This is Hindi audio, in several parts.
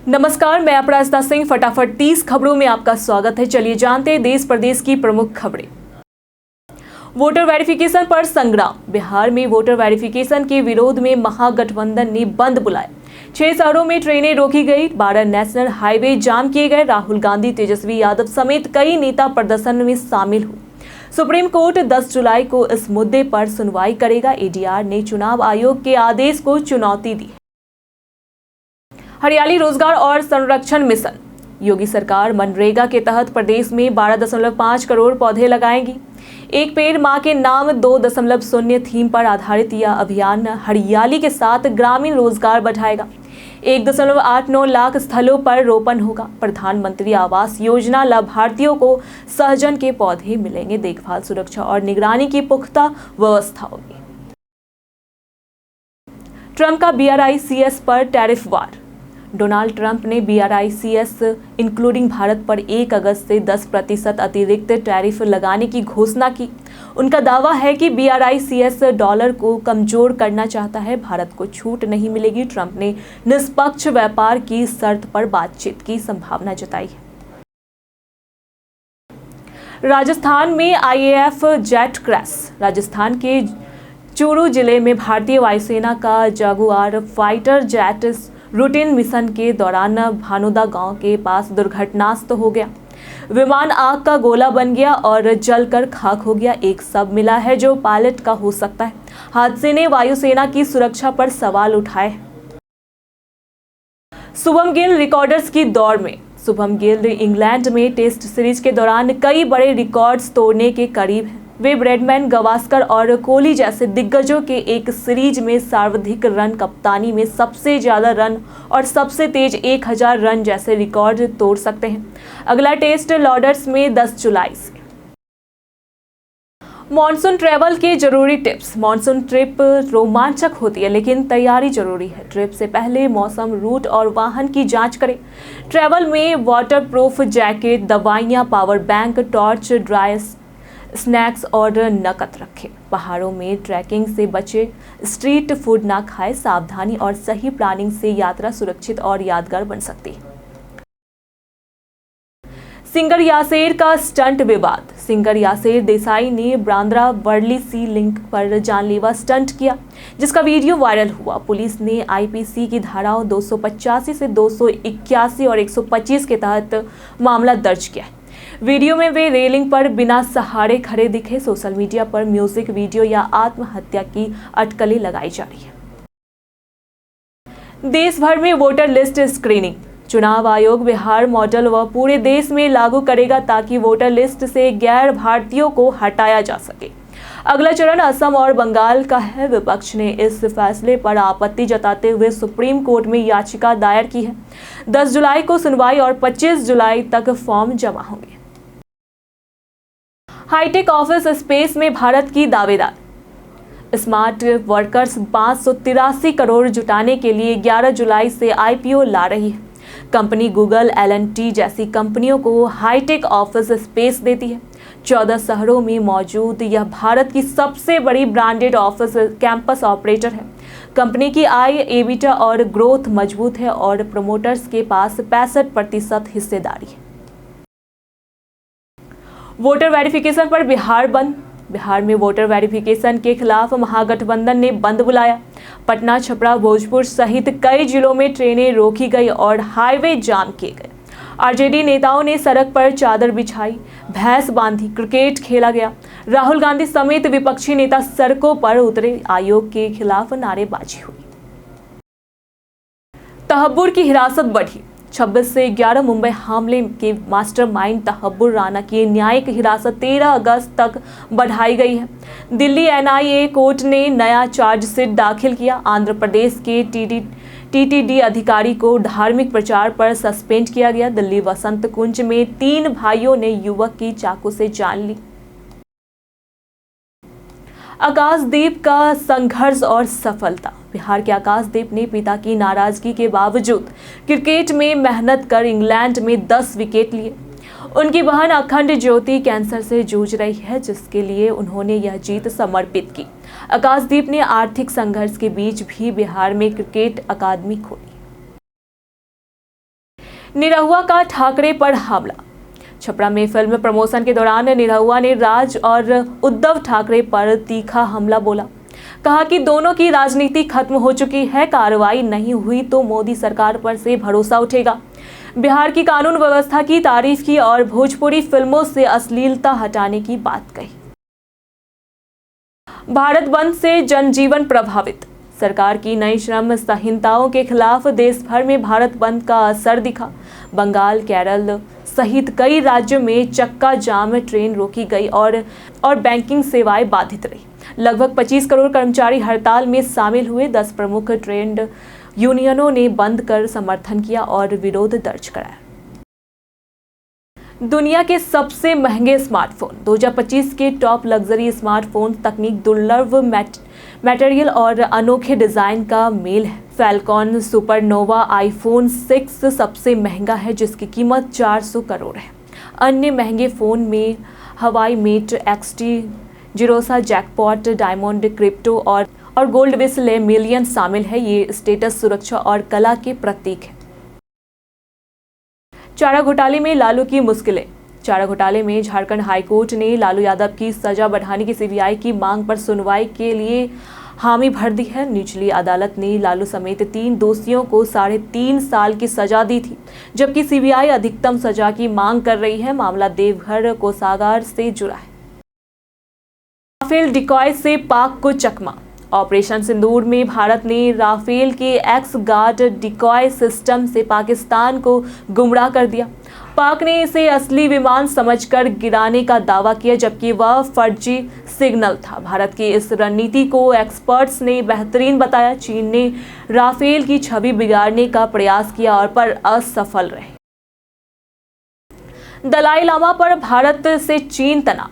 नमस्कार, मैं अपराजिता सिंह। फटाफट 30 खबरों में आपका स्वागत है। चलिए जानते हैं देश प्रदेश की प्रमुख खबरें। वोटर वेरिफिकेशन पर संग्राम। बिहार में वोटर वेरिफिकेशन के विरोध में महागठबंधन ने बंद बुलाया। 6 शहरों में ट्रेनें रोकी गई, 12 नेशनल हाईवे जाम किए गए। राहुल गांधी, तेजस्वी यादव समेत कई नेता प्रदर्शन में शामिल हुए। सुप्रीम कोर्ट 10 जुलाई को इस मुद्दे पर सुनवाई करेगा। एडीआर ने चुनाव आयोग के आदेश को चुनौती दी। हरियाली रोजगार और संरक्षण मिशन। योगी सरकार मनरेगा के तहत प्रदेश में 12.5 करोड़ पौधे लगाएगी। एक पेड़ मां के नाम 2.0 थीम पर आधारित यह अभियान हरियाली के साथ ग्रामीण रोजगार बढ़ाएगा। 1.89 लाख स्थलों पर रोपण होगा। प्रधानमंत्री आवास योजना लाभार्थियों को सहजन के पौधे मिलेंगे। देखभाल, सुरक्षा और निगरानी की पुख्ता व्यवस्था होगी। ट्रंप का BRICS पर टैरिफ वार। डोनाल्ड ट्रंप ने BRICS इंक्लूडिंग भारत पर 1 अगस्त से 10% अतिरिक्त टैरिफ लगाने की घोषणा की। उनका दावा है कि BRICS डॉलर को कमजोर करना चाहता है। भारत को छूट नहीं मिलेगी। ट्रंप ने निष्पक्ष व्यापार की शर्त पर बातचीत की संभावना जताई है। राजस्थान में IAF जेट क्रैश। राजस्थान के चूरू जिले में भारतीय वायुसेना का Jaguar fighter jet routine mission के दौरान भानुदा गांव के पास दुर्घटनाग्रस्त हो गया। विमान आग का गोला बन गया और जलकर खाक हो गया। एक शव मिला है जो पायलट का हो सकता है। हादसे ने वायुसेना की सुरक्षा पर सवाल उठाए। शुभम गिल रिकॉर्डर्स की दौड़ में। शुभम गिल इंग्लैंड में टेस्ट सीरीज के दौरान कई बड़े रिकॉर्ड्स तोड़ने के करीब हैं। वे ब्रैडमैन, गावस्कर और कोहली जैसे दिग्गजों के एक सीरीज में सर्वाधिक रन, कप्तानी में सबसे ज्यादा रन और सबसे तेज 1000 रन जैसे रिकॉर्ड तोड़ सकते हैं। अगला टेस्ट लॉर्ड्स में 10 जुलाई से। मॉनसून ट्रैवल के जरूरी टिप्स। मॉनसून ट्रिप रोमांचक होती है, लेकिन तैयारी जरूरी है। ट्रिप से पहले मौसम, रूट और वाहन की जांच करें। ट्रैवल में वाटरप्रूफ जैकेट, दवाइयां, power bank, torch, dry snacks और नकद रखें। पहाड़ों में ट्रैकिंग से बचें। स्ट्रीट फूड ना खाएं। सावधानी और सही प्लानिंग से यात्रा सुरक्षित और यादगार बन सकती है। सिंगर यासेर का स्टंट विवाद। सिंगर यासेर देसाई ने बांद्रा वर्ली सी लिंक पर जानलेवा स्टंट किया, जिसका वीडियो वायरल हुआ। पुलिस ने IPC की धाराओं 285 से 281 और 125 के तहत मामला दर्ज किया है। वीडियो में वे रेलिंग पर बिना सहारे खड़े दिखे। सोशल मीडिया पर म्यूजिक वीडियो या आत्महत्या की अटकलें लगाई जा रही है। देश भर में वोटर लिस्ट स्क्रीनिंग। चुनाव आयोग बिहार मॉडल व पूरे देश में लागू करेगा ताकि वोटर लिस्ट से गैर भारतीयों को हटाया जा सके। अगला चरण असम और बंगाल का है। विपक्ष ने इस फैसले पर आपत्ति जताते हुए सुप्रीम कोर्ट में याचिका दायर की है। 10 जुलाई को सुनवाई और 25 जुलाई तक फॉर्म जमा होंगे। हाईटेक ऑफिस स्पेस में भारत की दावेदार। स्मार्ट वर्कर्स 583 करोड़ जुटाने के लिए 11 जुलाई से IPO ला रही है। कंपनी गूगल, L&T जैसी कंपनियों को हाईटेक ऑफिस स्पेस देती है। 14 शहरों में मौजूद यह भारत की सबसे बड़ी ब्रांडेड ऑफिस कैंपस ऑपरेटर है। कंपनी की आय, EBITDA और ग्रोथ मजबूत है और प्रमोटर्स के पास 65% हिस्सेदारी है। वोटर वेरिफिकेशन पर बिहार बंद। बिहार में वोटर वेरिफिकेशन के खिलाफ महागठबंधन ने बंद बुलाया। पटना, छपरा, भोजपुर सहित कई जिलों में ट्रेनें रोकी गई और हाईवे जाम किए गए। RJD नेताओं ने सड़क पर चादर बिछाई, भैंस बांधी, क्रिकेट खेला गया। राहुल गांधी समेत विपक्षी नेता सड़कों पर उतरे। आयोग के खिलाफ नारेबाजी हुई। तहब्बुर की हिरासत बढ़ी। 26 से 11 मुंबई हमले के मास्टरमाइंड तहब्बुर राना की न्यायिक हिरासत 13 अगस्त तक बढ़ाई गई है। दिल्ली NIA कोर्ट ने नया चार्जशीट दाखिल किया। आंध्र प्रदेश के TTD अधिकारी को धार्मिक प्रचार पर सस्पेंड किया गया। दिल्ली वसंत कुंज में 3 भाइयों ने युवक की चाकू से जान ली। आकाशदीप का संघर्ष और सफलता। बिहार के आकाशदीप ने पिता की नाराजगी के बावजूद क्रिकेट में मेहनत कर इंग्लैंड में 10 विकेट लिए। उनकी बहन अखंड ज्योति कैंसर से जूझ रही है, जिसके लिए उन्होंने यह जीत समर्पित की। आकाशदीप ने आर्थिक संघर्ष के बीच भी बिहार में क्रिकेट अकादमी खोली। निरहुआ का ठाकरे पर हमला। छपरा में फिल्म प्रमोशन के दौरान निरहुआ ने राज और उद्धव ठाकरे पर तीखा हमला बोला। कहा कि दोनों की राजनीति खत्म हो चुकी है, कार्रवाई नहीं हुई तो मोदी सरकार पर से भरोसा उठेगा। बिहार की कानून व्यवस्था की तारीफ की और भोजपुरी फिल्मों से अश्लीलता हटाने की बात कही। भारत बंद से जनजीवन प्रभावित। सरकार की नई श्रम संहिताओं के खिलाफ देश भर में भारत बंद का असर दिखा। बंगाल, केरल सहित कई राज्यों में चक्का जाम, ट्रेन रोकी गई और बैंकिंग सेवाएं बाधित रही। लगभग 25 करोड़ कर्मचारी हड़ताल में शामिल हुए। 10 प्रमुख ट्रेड यूनियनों ने बंद कर समर्थन किया और विरोध दर्ज कराया। दुनिया के सबसे महंगे स्मार्टफोन। 2025 के टॉप लग्जरी स्मार्टफोन तकनीक, दुर्लभ मटेरियल और अनोखे डिजाइन का मेल है। फैल्कॉन सुपरनोवा आईफोन 6 सबसे महंगा है, जिसकी कीमत 400 करोड़ है। अन्य महंगे फोन में हवाई मेट XT, जिरोसा जैकपॉट, डायमंड क्रिप्टो और गोल्ड विश ले मिलियन शामिल है। ये स्टेटस, सुरक्षा और कला के प्रतीक है। चारा घोटाले में लालू की मुश्किलें। चारा घोटाले में झारखंड हाईकोर्ट ने लालू यादव की सजा बढ़ाने की CBI की मांग पर सुनवाई के लिए हामी भर दी है। निचली अदालत ने लालू समेत 3 दोषियों को 3.5 साल की सजा दी थी, जबकि CBI अधिकतम सजा की मांग कर रही है। मामला देवघर कोषागार से जुड़ा है। राफेल डिकॉय से पाक को चकमा। ऑपरेशन सिंदूर में भारत ने राफेल के एक्स गार्ड डिकॉय सिस्टम से पाकिस्तान को गुमराह कर दिया। पाक ने इसे असली विमान समझकर गिराने का दावा किया, जबकि वह फर्जी सिग्नल था। भारत की इस रणनीति को एक्सपर्ट्स ने बेहतरीन बताया। चीन ने राफेल की छवि बिगाड़ने का प्रयास किया और पर असफल रहे। दलाई लामा पर भारत से चीन तनाव।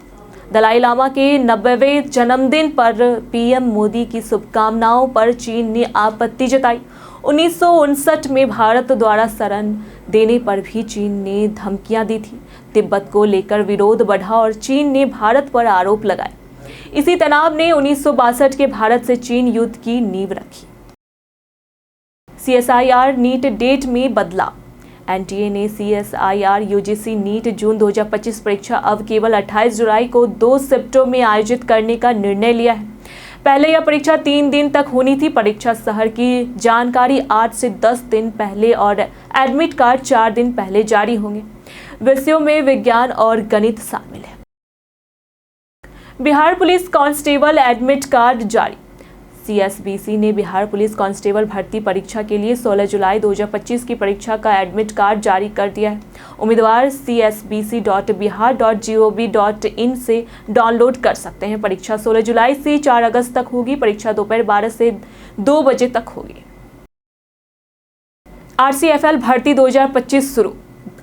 दलाई लामा के 90वें जन्मदिन पर PM मोदी की शुभकामनाओं पर चीन ने आपत्ति जताई। 1959 में भारत द्वारा शरण देने पर भी चीन ने धमकियां दी थी। तिब्बत को लेकर विरोध बढ़ा और चीन ने भारत पर आरोप लगाए। इसी तनाव ने 1962 के भारत से चीन युद्ध की नींव रखी। CSIR नीट डेट में बदलाव। NTA ने CSIR UGC नीट जून 2025 परीक्षा अब केवल 28 जुलाई को 2 शिफ्टों में आयोजित करने का निर्णय लिया है। पहले यह परीक्षा 3 दिन तक होनी थी। परीक्षा शहर की जानकारी 8 से 10 दिन पहले और एडमिट कार्ड 4 दिन पहले जारी होंगे। विषयों में विज्ञान और गणित शामिल है। Bihar police constable admit card जारी। CSBC ने बिहार पुलिस कांस्टेबल भर्ती परीक्षा के लिए 16 जुलाई 2025 की परीक्षा का एडमिट कार्ड जारी कर दिया है। उम्मीदवार csbc.bihar.gov.in से डाउनलोड कर सकते हैं। परीक्षा 16 जुलाई से 4 अगस्त तक होगी। परीक्षा दोपहर 12 से 2 बजे तक होगी। RCFL भर्ती 2025 शुरू।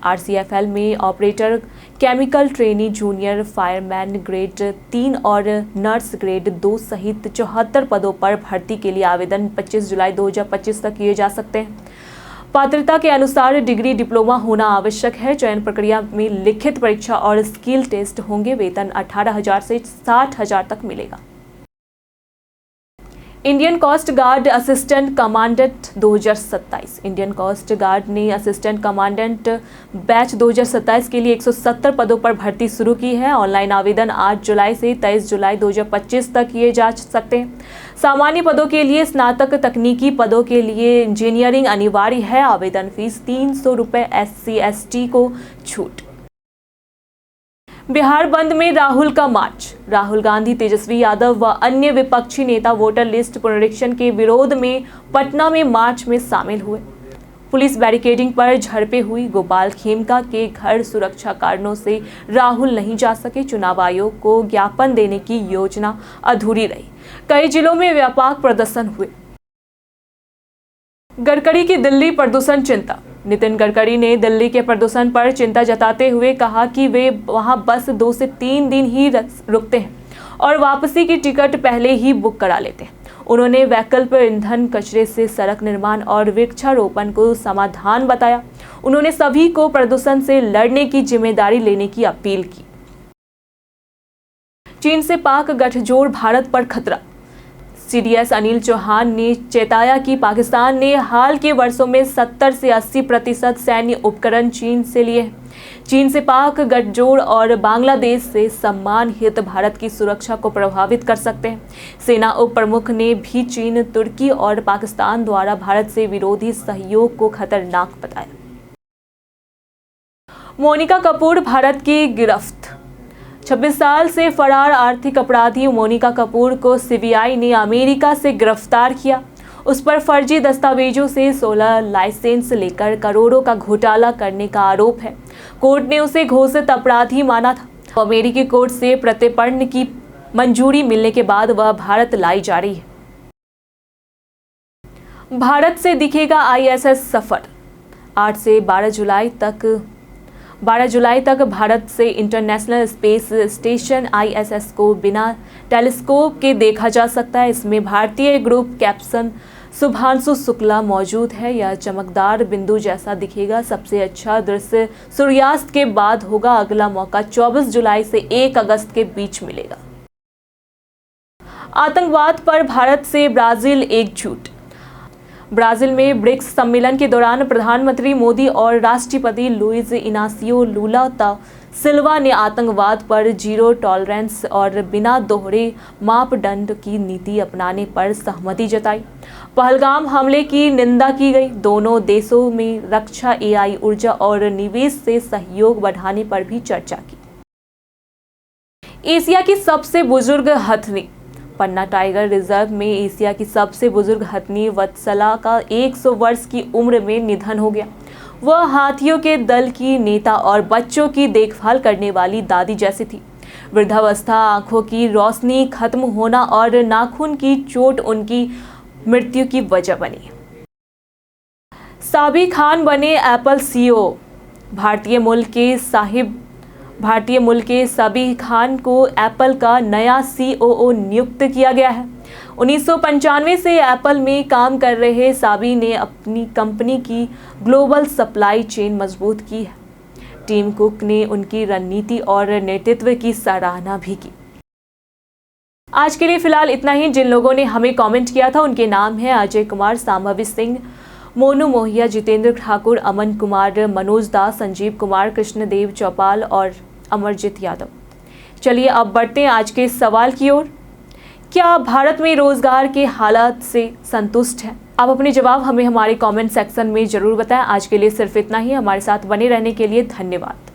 RCFL में operator, chemical trainee, junior fireman grade 3 और नर्स ग्रेड 2 सहित 74 पदों पर भर्ती के लिए आवेदन 25 जुलाई 2025 तक किए जा सकते हैं। पात्रता के अनुसार डिग्री, डिप्लोमा होना आवश्यक है। चयन प्रक्रिया में लिखित परीक्षा और स्किल टेस्ट होंगे। वेतन 18,000 से 60,000 तक मिलेगा। Indian Coast Guard assistant commandant 2027। Indian Coast Guard ने असिस्टेंट कमांडेंट बैच 2027 के लिए 170 पदों पर भर्ती शुरू की है। ऑनलाइन आवेदन 8 जुलाई से 23 जुलाई 2025 तक किए जा सकते हैं। सामान्य पदों के लिए स्नातक, तकनीकी पदों के लिए इंजीनियरिंग अनिवार्य है। आवेदन फीस 300 रुपये। SC/ST को छूट। बिहार बंद में राहुल का मार्च। राहुल गांधी, तेजस्वी यादव व अन्य विपक्षी नेता वोटर लिस्ट पुनरीक्षण के विरोध में पटना में मार्च में शामिल हुए। पुलिस बैरिकेडिंग पर झड़पें हुई। गोपाल खेमका के घर सुरक्षा कारणों से राहुल नहीं जा सके। चुनाव आयोग को ज्ञापन देने की योजना अधूरी रही। कई जिलों में व्यापक प्रदर्शन हुए। गडकरी की दिल्ली प्रदूषण चिंता। नितिन गडकरी ने दिल्ली के प्रदूषण पर चिंता जताते हुए कहा कि वे वहां बस 2 से 3 दिन ही रुकते हैं और वापसी की टिकट पहले ही बुक करा लेते हैं। उन्होंने वैकल्पिक ईंधन, कचरे से सड़क निर्माण और वृक्षारोपण को समाधान बताया। उन्होंने सभी को प्रदूषण से लड़ने की जिम्मेदारी लेने की अपील की। चीन से पाक गठजोड़, भारत पर खतरा। CDS अनिल चौहान ने चेताया कि पाकिस्तान ने हाल के वर्षों में 70 से 80% सैन्य उपकरण चीन से लिए हैं। चीन से पाक गठजोड़ और बांग्लादेश से सम्मान हित भारत की सुरक्षा को प्रभावित कर सकते हैं। सेना उप प्रमुख ने भी चीन, तुर्की और पाकिस्तान द्वारा भारत से विरोधी सहयोग को खतरनाक बताया। मोनिका कपूर भारत की गिरफ्त। 26 साल से फरार आर्थिक अपराधी मोनिका कपूर को CBI ने अमेरिका से गिरफ्तार किया। उस पर फर्जी दस्तावेजों से 16 लाइसेंस लेकर करोड़ों का घोटाला करने का आरोप है। कोर्ट ने उसे घोषित अपराधी माना था। अमेरिकी कोर्ट से प्रत्यर्पण की मंजूरी मिलने के बाद वह भारत लाई जा रही है। भारत से दिखेगा ISS सफर। 8 से 12 जुलाई तक भारत से इंटरनेशनल स्पेस स्टेशन ISS को बिना टेलीस्कोप के देखा जा सकता है। इसमें भारतीय ग्रुप कैप्टन शुभांशु शुक्ला मौजूद है। यह चमकदार बिंदु जैसा दिखेगा। सबसे अच्छा दृश्य सूर्यास्त के बाद होगा। अगला मौका 24 जुलाई से 1 अगस्त के बीच मिलेगा। आतंकवाद पर भारत से ब्राजील एकजुट। ब्राजील में ब्रिक्स सम्मेलन के दौरान प्रधानमंत्री मोदी और राष्ट्रपति लुइज इनासियो लुला दा सिल्वा ने आतंकवाद पर जीरो टॉलरेंस और बिना दोहरे मापदंड की नीति अपनाने पर सहमति जताई। पहलगाम हमले की निंदा की गई। दोनों देशों में रक्षा, AI, ऊर्जा और निवेश से सहयोग बढ़ाने पर भी चर्चा की। एशिया की सबसे बुजुर्ग हथनी। पन्ना टाइगर रिजर्व में एशिया की सबसे बुजुर्ग हथनी वत्सला का 100 वर्ष की उम्र में निधन हो गया। वह हाथियों के दल की नेता और बच्चों की देखभाल करने वाली दादी जैसी थी। वृद्धावस्था, आंखों की रोशनी खत्म होना और नाखून की चोट उनकी मृत्यु की वजह बनी। साबिक खान बने एप्पल CEO। भारतीय मूल के साबिक खान को एप्पल का नया COO नियुक्त किया गया है। 1995 से एप्पल में काम कर रहे साबी ने अपनी कंपनी की ग्लोबल सप्लाई चेन मजबूत की है। टीम कुक ने उनकी रणनीति और नेतृत्व की सराहना भी की। आज के लिए फिलहाल इतना ही। जिन लोगों ने हमें कमेंट किया था उनके नाम हैं अजय कुमार, सांभवी सिंह, मोनू मोहिया, जितेंद्र ठाकुर, अमन कुमार, मनोज दास, संजीव कुमार, कृष्णदेव चौपाल और अमरजीत यादव। चलिए अब बढ़ते हैं आज के सवाल की ओर। क्या भारत में रोजगार के हालात से संतुष्ट हैं? आप अपने जवाब हमें हमारे कमेंट सेक्शन में जरूर बताएं। आज के लिए सिर्फ इतना ही। हमारे साथ बने रहने के लिए धन्यवाद।